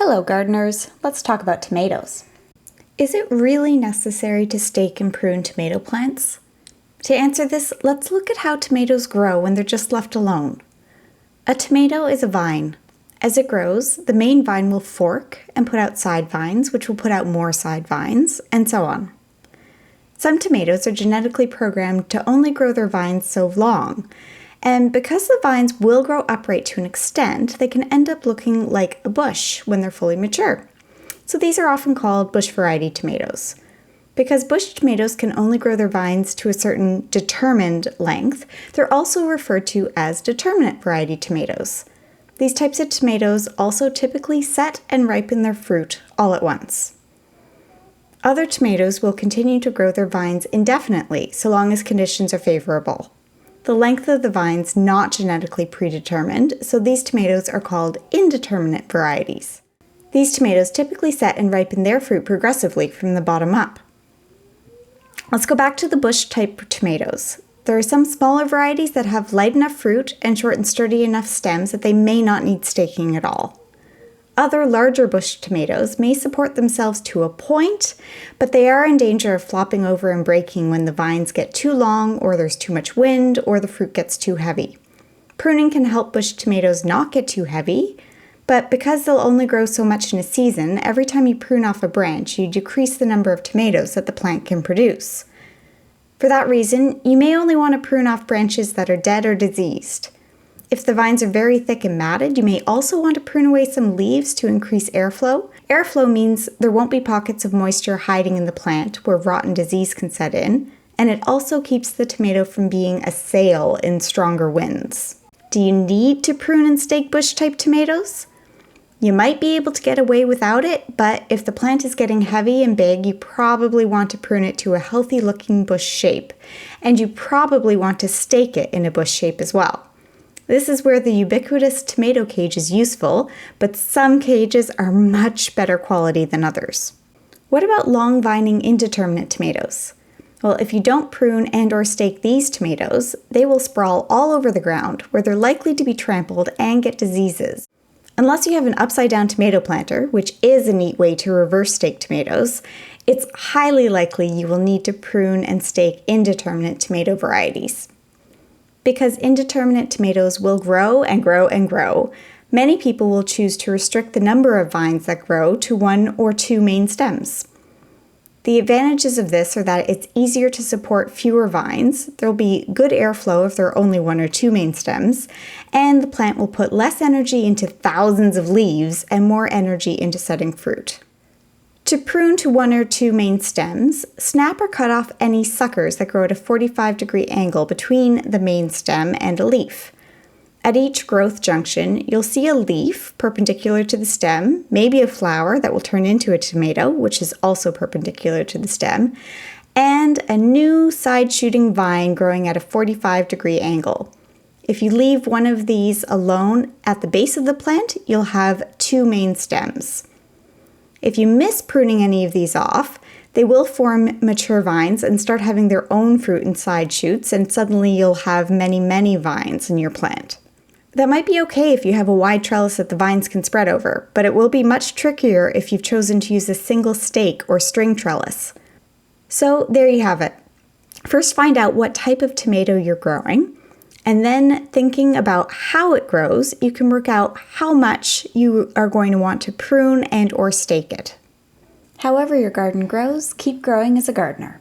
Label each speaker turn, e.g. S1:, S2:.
S1: Hello gardeners, let's talk about tomatoes. Is it really necessary to stake and prune tomato plants? To answer this, let's look at how tomatoes grow when they're just left alone. A tomato is a vine. As it grows, the main vine will fork and put out side vines, which will put out more side vines, and so on. Some tomatoes are genetically programmed to only grow their vines so long, and because the vines will grow upright to an extent, they can end up looking like a bush when they're fully mature. So these are often called bush variety tomatoes. Because bush tomatoes can only grow their vines to a certain determined length, they're also referred to as determinate variety tomatoes. These types of tomatoes also typically set and ripen their fruit all at once. Other tomatoes will continue to grow their vines indefinitely so long as conditions are favorable. The length of the vine's not genetically predetermined, so these tomatoes are called indeterminate varieties. These tomatoes typically set and ripen their fruit progressively from the bottom up. Let's go back to the bush type tomatoes. There are some smaller varieties that have light enough fruit and short and sturdy enough stems that they may not need staking at all. Other larger bush tomatoes may support themselves to a point, but they are in danger of flopping over and breaking when the vines get too long, or there's too much wind, or the fruit gets too heavy. Pruning can help bush tomatoes not get too heavy, but because they'll only grow so much in a season, every time you prune off a branch, you decrease the number of tomatoes that the plant can produce. For that reason, you may only want to prune off branches that are dead or diseased. If the vines are very thick and matted, you may also want to prune away some leaves to increase airflow. Airflow means there won't be pockets of moisture hiding in the plant where rot and disease can set in, and it also keeps the tomato from being a sail in stronger winds. Do you need to prune and stake bush type tomatoes? You might be able to get away without it, but if the plant is getting heavy and big, you probably want to prune it to a healthy looking bush shape, and you probably want to stake it in a bush shape as well. This is where the ubiquitous tomato cage is useful, but some cages are much better quality than others. What about long vining indeterminate tomatoes? Well, if you don't prune and or stake these tomatoes, they will sprawl all over the ground where they're likely to be trampled and get diseases. Unless you have an upside down tomato planter, which is a neat way to reverse stake tomatoes, it's highly likely you will need to prune and stake indeterminate tomato varieties. Because indeterminate tomatoes will grow and grow and grow, many people will choose to restrict the number of vines that grow to 1 or 2 main stems. The advantages of this are that it's easier to support fewer vines, there will be good airflow if there are only 1 or 2 main stems, and the plant will put less energy into thousands of leaves and more energy into setting fruit. To prune to 1 or 2 main stems, snap or cut off any suckers that grow at a 45-degree angle between the main stem and a leaf. At each growth junction, you'll see a leaf perpendicular to the stem, maybe a flower that will turn into a tomato, which is also perpendicular to the stem, and a new side-shooting vine growing at a 45-degree angle. If you leave one of these alone at the base of the plant, you'll have 2 main stems. If you miss pruning any of these off, they will form mature vines and start having their own fruit and side shoots, and suddenly you'll have many vines in your plant. That might be okay if you have a wide trellis that the vines can spread over, but it will be much trickier if you've chosen to use a single stake or string trellis. So there you have it. First, find out what type of tomato you're growing, and then thinking about how it grows, you can work out how much you are going to want to prune and or stake it. However your garden grows, keep growing as a gardener.